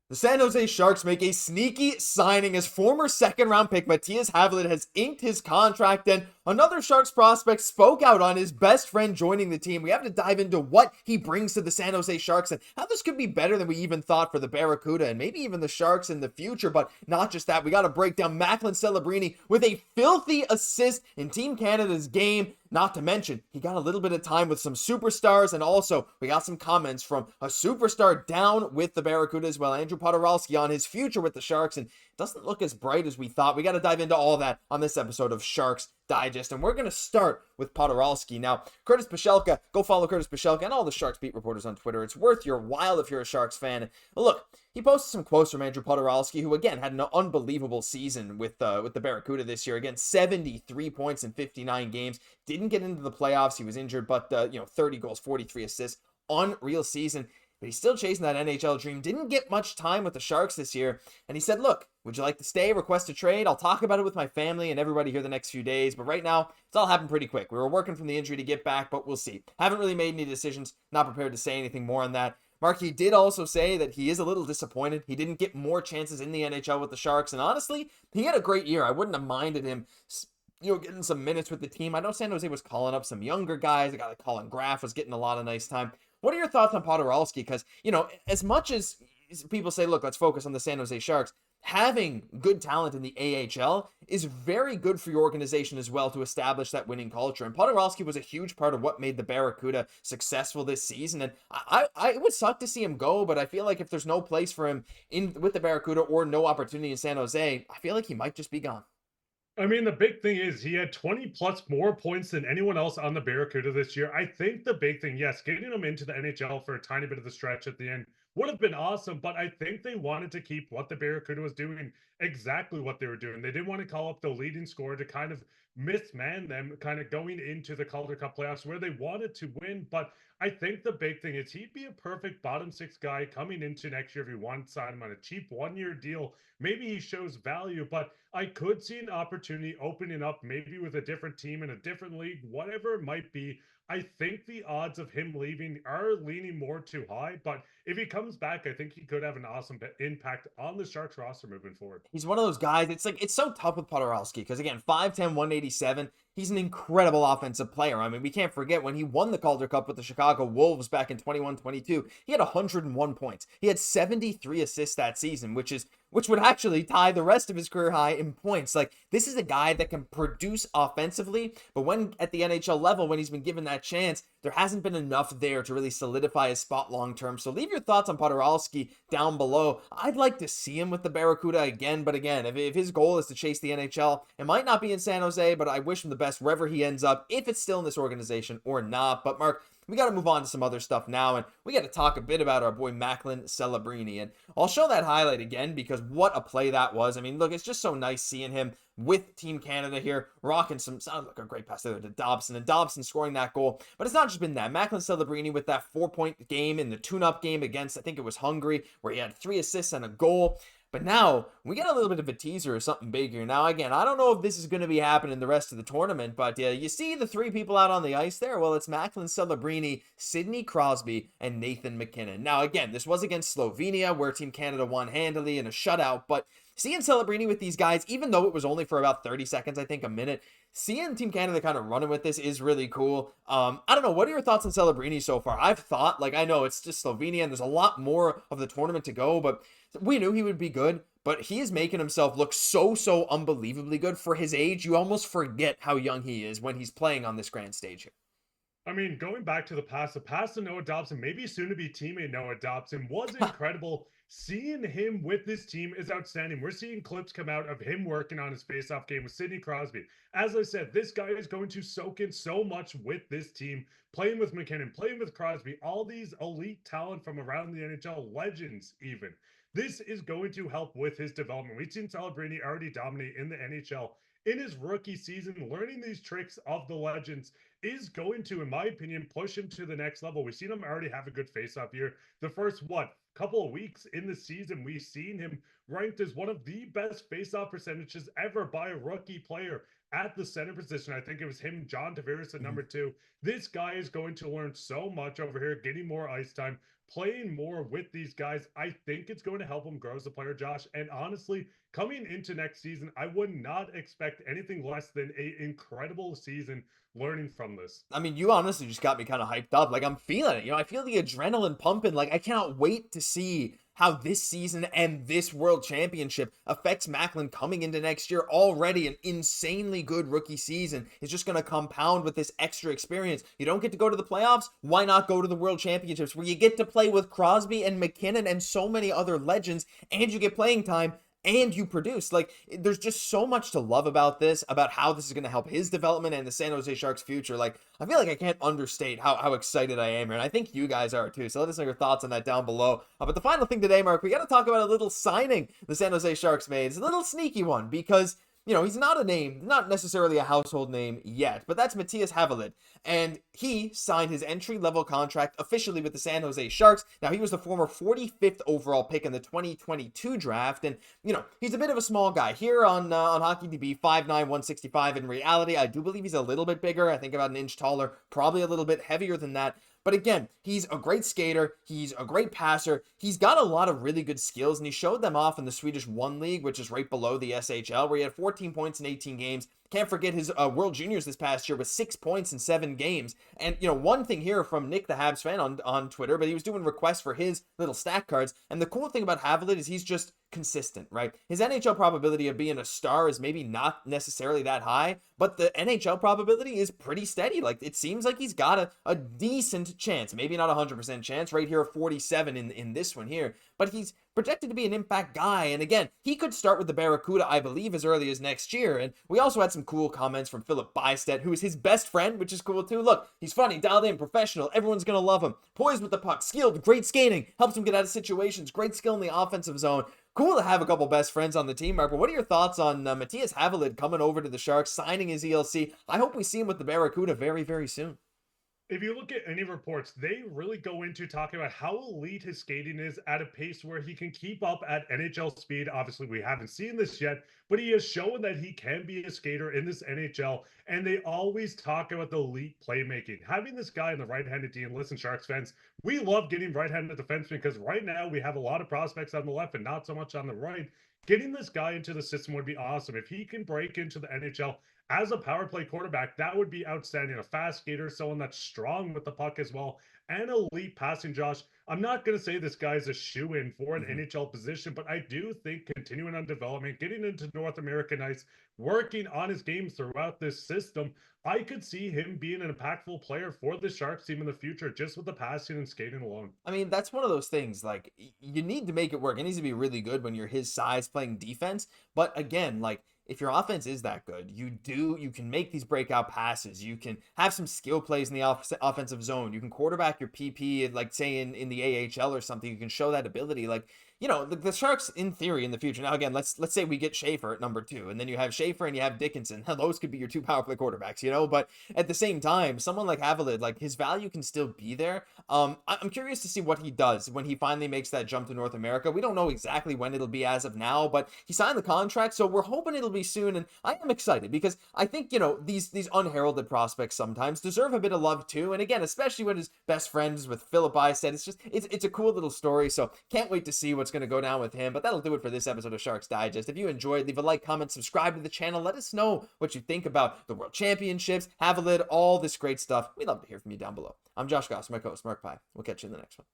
The San Jose Sharks make a sneaky signing as former second-round pick Mattias Havelid has inked his contract, and another Sharks prospect spoke out on his best friend joining the team. We have to dive into what he brings to the San Jose Sharks and how this could be better than we even thought for the Barracuda and maybe even the Sharks in the future. But not just that, we got to break down Macklin Celebrini with a filthy assist in Team Canada's game. Not to mention, he got a little bit of time with some superstars, and also we got some comments from a superstar down with the Barracuda as well, Andrew Poturalski, on his future with the Sharks, and it doesn't look as bright as we thought. We got to dive into all that on this episode of Sharks Digest, and we're going to start with Poturalski. Now, Curtis Pichelka, go follow Curtis Pichelka and all the Sharks beat reporters on Twitter. It's worth your while if you're a Sharks fan. Look, he posted some quotes from Andrew Poturalski, who again had an unbelievable season with the Barracuda this year. Again, 73 points in 59 games. Didn't get into the playoffs. He was injured, but 30 goals, 43 assists. Unreal season. But he's still chasing that NHL dream. Didn't get much time with the Sharks this year. And he said, look, would you like to stay? Request a trade? I'll talk about it with my family and everybody here the next few days. But right now, it's all happened pretty quick. We were working from the injury to get back, but we'll see. Haven't really made any decisions. Not prepared to say anything more on that. Mark, he did also say that he is a little disappointed. He didn't get more chances in the NHL with the Sharks. And honestly, he had a great year. I wouldn't have minded him getting some minutes with the team. I know San Jose was calling up some younger guys. A guy like Colin Graff was getting a lot of nice time. What are your thoughts on Poturalski? Because, as much as people say, look, let's focus on the San Jose Sharks, having good talent in the AHL is very good for your organization as well to establish that winning culture. And Poturalski was a huge part of what made the Barracuda successful this season. And I it would suck to see him go, but I feel like if there's no place for him with the Barracuda or no opportunity in San Jose, I feel like he might just be gone. I mean, the big thing is he had 20 plus more points than anyone else on the Barracuda this year. I think the big thing, yes, getting him into the NHL for a tiny bit of the stretch at the end would have been awesome, but I think they wanted to keep what the Barracuda was doing exactly what they were doing. They didn't want to call up the leading scorer to kind of misman them, kind of going into the Calder Cup playoffs where they wanted to win. But I think the big thing is he'd be a perfect bottom six guy coming into next year if you want to sign him on a cheap 1 year deal. Maybe he shows value, but I could see an opportunity opening up maybe with a different team in a different league, whatever it might be. I think the odds of him leaving are leaning more too high, but if he comes back, I think he could have an awesome impact on the Sharks roster moving forward. He's one of those guys. It's so tough with Poturalski because again, 5'10", 187. He's an incredible offensive player. I mean, we can't forget when he won the Calder Cup with the Chicago Wolves back in 21-22. He had 101 points. He had 73 assists that season, which would actually tie the rest of his career high in points. Like, this is a guy that can produce offensively, but when at the NHL level, when he's been given that chance, there hasn't been enough there to really solidify his spot long term. So leave your thoughts on Poturalski down below. I'd like to see him with the Barracuda again, but again, if his goal is to chase the NHL, it might not be in San Jose, but I wish him the best wherever he ends up, if it's still in this organization or not. But Mark, we got to move on to some other stuff now, and we got to talk a bit about our boy Macklin Celebrini. And I'll show that highlight again because what a play that was. I mean, look, it's just so nice seeing him with Team Canada here, rocking sounded like a great pass there to Dobson, and Dobson scoring that goal. But it's not just been that. Macklin Celebrini with that 4-point game in the tune-up game against, I think it was Hungary, where he had 3 assists and a goal. But now, we got a little bit of a teaser of something big here. Now, again, I don't know if this is going to be happening the rest of the tournament, but you see the 3 people out on the ice there? Well, it's Macklin Celebrini, Sidney Crosby, and Nathan MacKinnon. Now, again, this was against Slovenia, where Team Canada won handily in a shutout, but seeing Celebrini with these guys, even though it was only for about 30 seconds, I think a minute, seeing Team Canada kind of running with this is really cool. I don't know, what are your thoughts on Celebrini so far? I've thought, I know it's just Slovenia, and there's a lot more of the tournament to go, but we knew he would be good, but he is making himself look so unbelievably good for his age. You almost forget how young he is when he's playing on this grand stage here. I mean, going back to the pass to Noah Dobson, maybe soon to be teammate Noah Dobson, was incredible. Seeing him with this team is outstanding. We're seeing clips come out of him working on his faceoff game with Sidney Crosby. As I said, this guy is going to soak in so much with this team, playing with MacKinnon, playing with Crosby, all these elite talent from around the NHL, legends even. This is going to help with his development. We've seen Celebrini already dominate in the NHL in his rookie season. Learning these tricks of the legends is going to, in my opinion, push him to the next level. We've seen him already have a good face-off year. The first, couple of weeks in the season, we've seen him ranked as one of the best face-off percentages ever by a rookie player. at the center position. I think it was him, John Tavares at number 2. This guy is going to learn so much over here, getting more ice time, playing more with these guys. I think it's going to help him grow as a player, Josh. And honestly, coming into next season, I would not expect anything less than an incredible season learning from this. I mean, you honestly just got me kind of hyped up. Like, I'm feeling it. I feel the adrenaline pumping. Like, I cannot wait to see how this season and this world championship affects Macklin coming into next year. Already an insanely good rookie season is just going to compound with this extra experience. You don't get to go to the playoffs. Why not go to the world championships where you get to play with Crosby and McKinnon and so many other legends, and you get playing time and you produce? Like, there's just so much to love about this, about how this is going to help his development and the San Jose Sharks future. Like, I feel like I can't understate how excited I am here, and I think you guys are too. So let us know your thoughts on that down below. But the final thing today, Mark, we got to talk about a little signing the San Jose Sharks made. It's a little sneaky one because he's not a name, not necessarily a household name yet, but that's Mattias Havelid. And he signed his entry-level contract officially with the San Jose Sharks. Now, he was the former 45th overall pick in the 2022 draft. And, he's a bit of a small guy. Here on HockeyDB, 5'9", 165. In reality, I do believe he's a little bit bigger. I think about an inch taller, probably a little bit heavier than that. But again, he's a great skater. He's a great passer. He's got a lot of really good skills, and he showed them off in the Swedish 1 League, which is right below the SHL, where he had 14 points in 18 games. Can't forget his World Juniors this past year with 6 points in 7 games. And, one thing here from Nick, the Habs fan on Twitter, but he was doing requests for his little stat cards. And the cool thing about Havelid is he's just consistent, right? His NHL probability of being a star is maybe not necessarily that high, but the NHL probability is pretty steady. Like, it seems like he's got a decent chance, maybe not 100% chance right here, 47 in this one here, but he's projected to be an impact guy. And again, he could start with the Barracuda, I believe, as early as next year. And we also had some cool comments from Philip Bystedt, who is his best friend, which is cool too. Look, he's funny, dialed in, professional. Everyone's going to love him. Poised with the puck, skilled, great skating, helps him get out of situations, great skill in the offensive zone. Cool to have a couple best friends on the team, Mark. But what are your thoughts on Mattias Havelid coming over to the Sharks, signing his ELC? I hope we see him with the Barracuda very, very soon. If you look at any reports, they really go into talking about how elite his skating is at a pace where he can keep up at NHL speed. Obviously, we haven't seen this yet, but he has shown that he can be a skater in this NHL. And they always talk about the elite playmaking. Having this guy in the right-handed team, listen, Sharks fans, we love getting right-handed defensemen because right now we have a lot of prospects on the left and not so much on the right. Getting this guy into the system would be awesome. If he can break into the NHL as a power play quarterback, that would be outstanding. A fast skater, someone that's strong with the puck as well, and elite passing, Josh. I'm not going to say this guy's a shoo-in for an NHL position, but I do think continuing on development, getting into North American ice, working on his game throughout this system, I could see him being an impactful player for the Sharks team in the future, just with the passing and skating alone. I mean, that's one of those things, like, you need to make it work. It needs to be really good when you're his size playing defense. But again, like, if your offense is that good, you can make these breakout passes. You can have some skill plays in the offensive zone. You can quarterback your PP, like say in the AHL or something. You can show that ability. Like, the Sharks in theory in the future. Now, again, let's say we get Schaefer at number 2, and then you have Schaefer and you have Dickinson. Those could be your 2 power play quarterbacks, but at the same time, someone like Havelid, like, his value can still be there. I'm curious to see what he does when he finally makes that jump to North America. We don't know exactly when it'll be as of now, but he signed the contract, so we're hoping it'll be soon. And I am excited because I think, these unheralded prospects sometimes deserve a bit of love too. And again, especially when his best friends with Philip Bystedt, it's a cool little story. So can't wait to see what's going to go down with him. But that'll do it for this episode of Sharks Digest. If you enjoyed, leave a like, comment, subscribe to the channel. Let us know what you think about the World Championships, Havelid, all this great stuff. We'd love to hear from you down below. I'm Josh Gosse, my co-host Mark Pye. We'll catch you in the next one.